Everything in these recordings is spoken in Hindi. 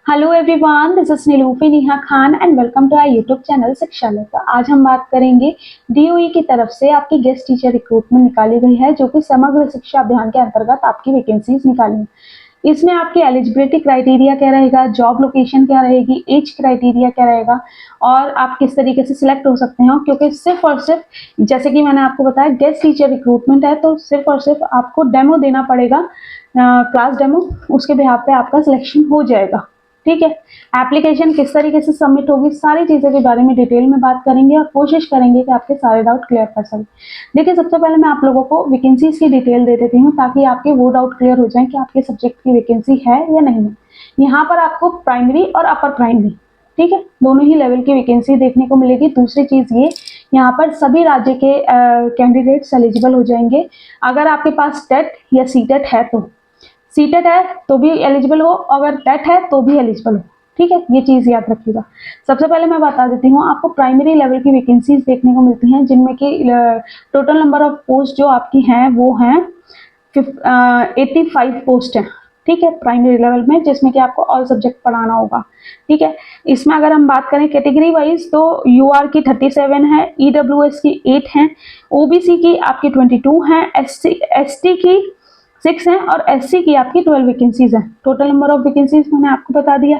हेलो एवरीवन, दिस इज नीलूफी Neha Khan and welcome to our YouTube channel Shikshalaya. तो आज हम बात करेंगे डीओई की तरफ से आपकी गेस्ट टीचर रिक्रूटमेंट निकाली गई है, जो कि समग्र शिक्षा अभियान के अंतर्गत आपकी वैकेंसीज निकाली है। इसमें आपकी एलिजिबिलिटी क्राइटेरिया क्या रहेगा, जॉब लोकेशन क्या रहेगी, एज क्राइटेरिया क्या रहेगा और आप किस तरीके से सिलेक्ट हो सकते हैं। क्योंकि सिर्फ और सिर्फ जैसे कि मैंने आपको बताया गेस्ट टीचर रिक्रूटमेंट है, तो सिर्फ और सिर्फ आपको डेमो देना पड़ेगा, क्लास डेमो। उसके बिहाफ पे आपका सिलेक्शन हो जाएगा। ठीक है, एप्लीकेशन किस तरीके से सबमिट होगी, सारी चीज़ों के बारे में डिटेल में बात करेंगे और कोशिश करेंगे कि आपके सारे डाउट क्लियर कर सकें। देखिए, सबसे पहले मैं आप लोगों को वैकेंसीज की डिटेल दे देती हूँ ताकि आपके वो डाउट क्लियर हो जाए कि आपके सब्जेक्ट की वैकेंसी है या नहीं है। यहाँ पर आपको प्राइमरी और अपर प्राइमरी, ठीक है, दोनों ही लेवल की वैकेंसी देखने को मिलेगी। दूसरी चीज़ ये, यहाँ पर सभी राज्य के कैंडिडेट्स एलिजिबल हो जाएंगे। अगर आपके पास टेट या सीटेट है तो सीटेट है तो भी एलिजिबल हो, अगर टेट है तो भी एलिजिबल हो। ठीक है, ये चीज़ याद रखिएगा। सबसे पहले मैं बता देती हूँ, आपको प्राइमरी लेवल की वैकेंसीज देखने को मिलती हैं, जिनमें कि टोटल नंबर ऑफ पोस्ट जो आपकी हैं वो हैं 85 पोस्ट हैं। ठीक है, प्राइमरी लेवल में, जिसमें कि आपको ऑल सब्जेक्ट पढ़ाना होगा। ठीक है, इसमें अगर हम बात करें कैटेगरी वाइज तो यूआर की 37 है, ईडब्ल्यूएस की 8 हैं, ओबीसी की आपकी 22 हैं, एसटी की 6 हैं और एससी की आपकी 12 वैकेंसीज हैं। टोटल नंबर ऑफ वैकेंसीज मैंने आपको बता दिया।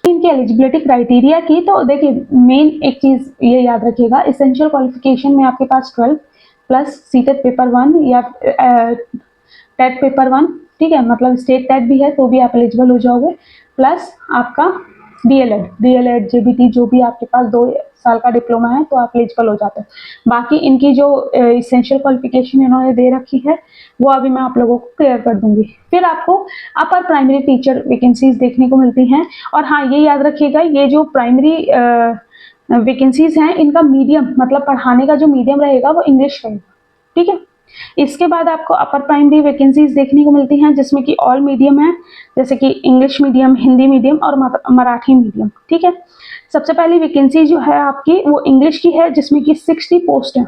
इनकी एलिजिबिलिटी क्राइटेरिया की तो देखिए, मेन एक चीज ये याद रखिएगा, एसेंशियल क्वालिफिकेशन में आपके पास 12 प्लस सीटेट पेपर 1 या टेट पेपर 1, ठीक है, मतलब स्टेट टेट भी है तो भी आप एलिजिबल हो जाओगे, प्लस आपका डीएलएड जेबीटी जो भी आपके पास 2 साल का डिप्लोमा है तो आप एलिजिबल हो जाते हैं। बाकी इनकी जो इसेंशियल क्वालिफिकेशन इन्होंने दे रखी है वो अभी मैं आप लोगों को क्लियर कर दूंगी। फिर आपको अपर प्राइमरी टीचर वैकेंसीज देखने को मिलती हैं। और हाँ, ये याद रखिएगा, ये जो प्राइमरी वैकेंसीज हैं इनका मीडियम, मतलब पढ़ाने का जो मीडियम रहेगा वो इंग्लिश रहेगा। ठीक है, इसके बाद आपको अपर प्राइमरी वैकेंसीज देखने को मिलती हैं, जिसमें कि ऑल मीडियम है, जैसे कि इंग्लिश मीडियम, हिंदी मीडियम और मराठी मीडियम। ठीक है, सबसे पहली वैकेंसी जो है आपकी वो इंग्लिश की है, जिसमें कि 60 पोस्ट है।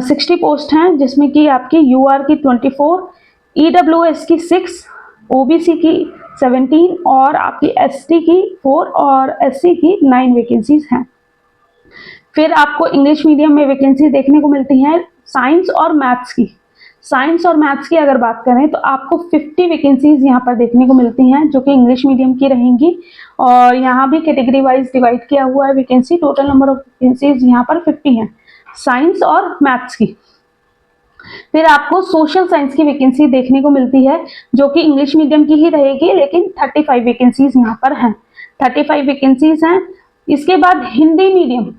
60 पोस्ट हैं, जिसमें कि आपकी यूआर की 24, ईडब्ल्यूएस की 6, ओबीसी की 17 और आपकी एसटी की 4 और एससी की 9 वैकेंसीज हैं। फिर आपको इंग्लिश मीडियम में वैकेंसी देखने को मिलती है साइंस और मैथ्स की। साइंस और मैथ्स की अगर बात करें तो आपको 50 वैकेंसीज यहाँ पर देखने को मिलती हैं, जो कि इंग्लिश मीडियम की रहेंगी। और यहाँ भी कैटेगरी वाइज डिवाइड किया हुआ है vacancy. Total number of vacancies यहाँ पर 50 हैं साइंस और मैथ्स की। फिर आपको सोशल साइंस की वैकेंसी देखने को मिलती है, जो कि इंग्लिश मीडियम की ही रहेगी, लेकिन 35 वैकेंसीज यहाँ पर हैं। 35 वैकेंसीज हैं। इसके बाद हिंदी मीडियम,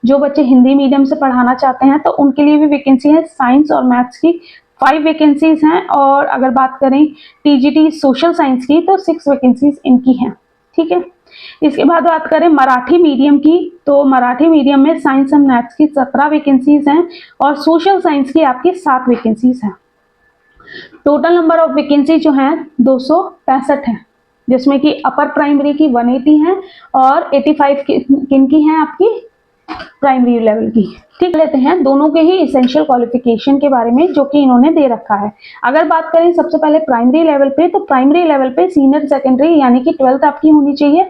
जो बच्चे हिंदी मीडियम से पढ़ाना चाहते हैं तो उनके लिए भी वैकेंसी है साइंस और मैथ्स की, 5 वैकेंसीज हैं। और अगर बात करें टीजीटी सोशल साइंस की तो 6 वैकेंसीज इनकी हैं। ठीक है, इसके बाद बात करें मराठी मीडियम की, तो मराठी मीडियम में साइंस एंड मैथ्स की 17 वैकेंसीज हैं और सोशल साइंस की आपकी 7 वैकेंसीज हैं। टोटल नंबर ऑफ वैकेंसी जो है 265 है, जिसमें कि अपर प्राइमरी की 180 है और 85 किनकी हैं आपकी प्राइमरी लेवल की। ठीक, लेते हैं दोनों के ही इसेंशियल क्वालिफिकेशन के बारे में, जो कि इन्होंने दे रखा है। अगर बात करें सबसे पहले प्राइमरी लेवल पे, तो प्राइमरी लेवल पे सीनियर सेकेंडरी यानी कि 12th आपकी होनी चाहिए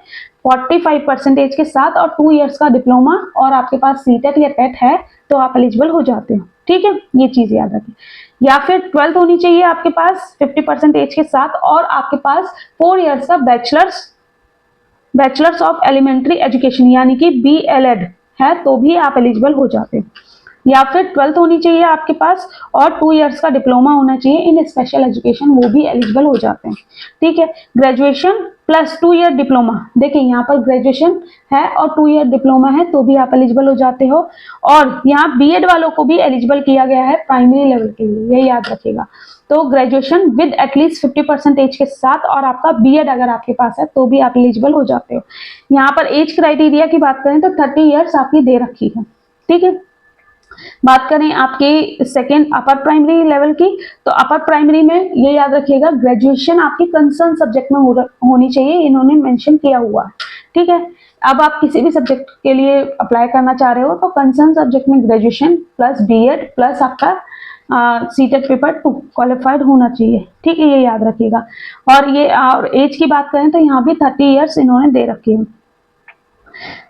45% के साथ और 2 इयर्स का डिप्लोमा, और आपके पास सीटेट या टेट है तो आप एलिजिबल हो जाते हो। ठीक है, ये चीज याद रखें। या फिर 12th होनी चाहिए आपके पास 50% के साथ और आपके पास 4 इयर्स का बैचलर्स ऑफ एलिमेंट्री एजुकेशन यानी कि BLED है तो भी आप एलिजिबल हो जाते हो। या फिर 12th होनी चाहिए आपके पास और 2 इयर्स का डिप्लोमा होना चाहिए इन स्पेशल एजुकेशन, वो भी एलिजिबल हो जाते हैं। ठीक है, ग्रेजुएशन प्लस 2 ईयर डिप्लोमा, देखिए यहाँ पर ग्रेजुएशन है और 2 ईयर डिप्लोमा है तो भी आप एलिजिबल हो जाते हो। और यहाँ बीएड वालों को भी एलिजिबल किया गया है प्राइमरी लेवल के लिए, ये याद रखिएगा। तो ग्रेजुएशन विद एटलीस्ट 50% के साथ और आपका बीएड अगर आपके पास है तो भी आप एलिजिबल हो जाते हो। यहाँ पर एज क्राइटेरिया की बात करें तो 30 इयर्स आपकी दे रखी है। ठीक है, बात करें आपके सेकेंड अपर प्राइमरी लेवल की, तो अपर प्राइमरी में ये याद रखिएगा ग्रेजुएशन आपकी कंसर्न सब्जेक्ट में होनी चाहिए, इन्होंने मेंशन किया हुआ है। ठीक है, अब आप किसी भी सब्जेक्ट के लिए अप्लाई करना चाह रहे हो तो कंसर्न सब्जेक्ट में ग्रेजुएशन प्लस बीएड प्लस आपका सीटेट पेपर 2 क्वालिफाइड होना चाहिए, ठीक है, ये याद रखिएगा। और ये और एज की बात करें तो यहाँ भी 30 ईयर्स इन्होंने दे रखी है।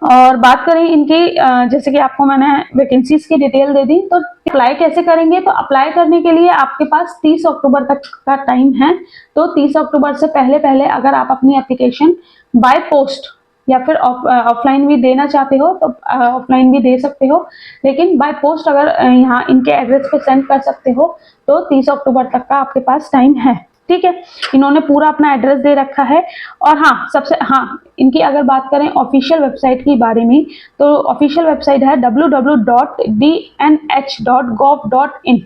और बात करें इनकी जैसे कि आपको मैंने वैकेंसीज की डिटेल दे दी, तो अप्लाई कैसे करेंगे, तो अप्लाई करने के लिए आपके पास 30 अक्टूबर तक का टाइम है। तो 30 अक्टूबर से पहले पहले अगर आप अपनी एप्लीकेशन बाय पोस्ट या फिर ऑफलाइन भी देना चाहते हो तो ऑफलाइन भी दे सकते हो, लेकिन बाय पोस्ट अगर यहाँ इनके एड्रेस पे सेंड कर सकते हो तो 30 अक्टूबर तक का आपके पास टाइम है, ठीक है। इन्होंने पूरा अपना एड्रेस दे रखा है। और इनकी अगर बात करें ऑफिशियल वेबसाइट के बारे में, तो ऑफिशियल वेबसाइट है www.dnh.gov.in,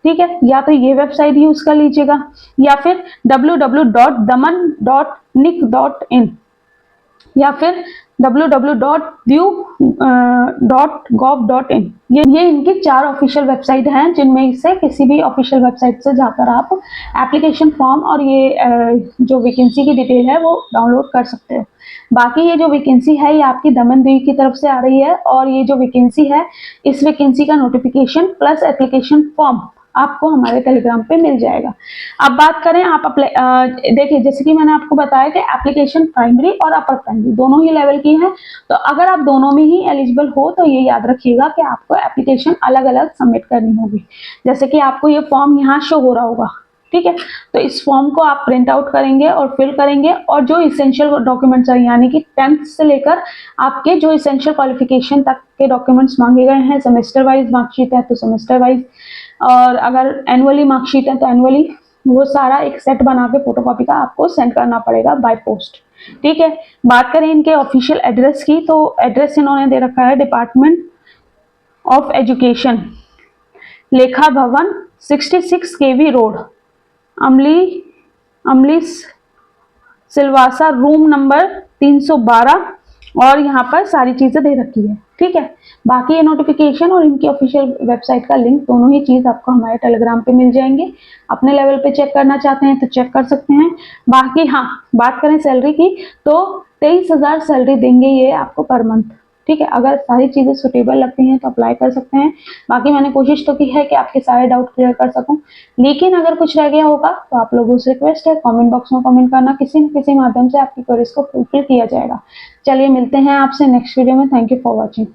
ठीक है, या तो ये वेबसाइट यूज कर लीजिएगा या फिर www.daman.nic.in या फिर www.view.gov.in। ये इनकी 4 ऑफिशियल वेबसाइट हैं, जिनमें से किसी भी ऑफिशियल वेबसाइट से जाकर आप एप्लीकेशन फॉर्म और ये जो वैकेंसी की डिटेल है वो डाउनलोड कर सकते हो। बाकी ये जो वैकेंसी है ये आपकी दमन देवी की तरफ से आ रही है, और ये जो वैकेंसी है इस वैकेंसी का नोटिफिकेशन प्लस एप्लीकेशन फॉर्म आपको हमारे टेलीग्राम पे मिल जाएगा। अब बात करें आप देखिए, जैसे कि मैंने आपको बताया कि एप्लीकेशन प्राइमरी और अपर प्राइमरी दोनों ही लेवल की है, तो अगर आप दोनों में ही एलिजिबल हो तो ये याद रखिएगा कि आपको एप्लीकेशन अलग अलग सबमिट करनी होगी। जैसे कि आपको ये फॉर्म यहाँ शो हो रहा होगा, ठीक है, तो इस फॉर्म को आप प्रिंट आउट करेंगे और फिल करेंगे, और जो इसेंशियल डॉक्यूमेंट्स है यानी कि 10th से लेकर आपके जो इसेंशियल क्वालिफिकेशन तक के डॉक्यूमेंट्स मांगे गए हैं, सेमेस्टर वाइज मार्कशीट है तो सेमेस्टर वाइज, और अगर एनुअली मार्कशीट है तो एनुअली, वो सारा एक सेट बना के फोटोकॉपी का आपको सेंड करना पड़ेगा बाय पोस्ट, ठीक है। बात करें इनके ऑफिशियल एड्रेस की, तो एड्रेस इन्होंने दे रखा है डिपार्टमेंट ऑफ एजुकेशन, लेखा भवन, 66 केवी रोड, अमली सिलवासा, रूम नंबर 312, और यहाँ पर सारी चीजें दे रखी है, ठीक है। बाकी ये नोटिफिकेशन और इनकी ऑफिशियल वेबसाइट का लिंक दोनों ही चीज आपको हमारे टेलीग्राम पे मिल जाएंगे। अपने लेवल पे चेक करना चाहते हैं तो चेक कर सकते हैं। बाकी बात करें सैलरी की, तो 23,000 सैलरी देंगे ये आपको पर मंथ, ठीक है। अगर सारी चीजें सुटेबल लगती हैं तो अप्लाई कर सकते हैं। बाकी मैंने कोशिश तो की है कि आपके सारे डाउट क्लियर कर सकूं, लेकिन अगर कुछ रह गया होगा तो आप लोगों से रिक्वेस्ट है कमेंट बॉक्स में कमेंट करना, किसी न किसी माध्यम से आपकी क्वेरीज को फुलफिल किया जाएगा। चलिए मिलते हैं आपसे नेक्स्ट वीडियो में। Thank you for watching.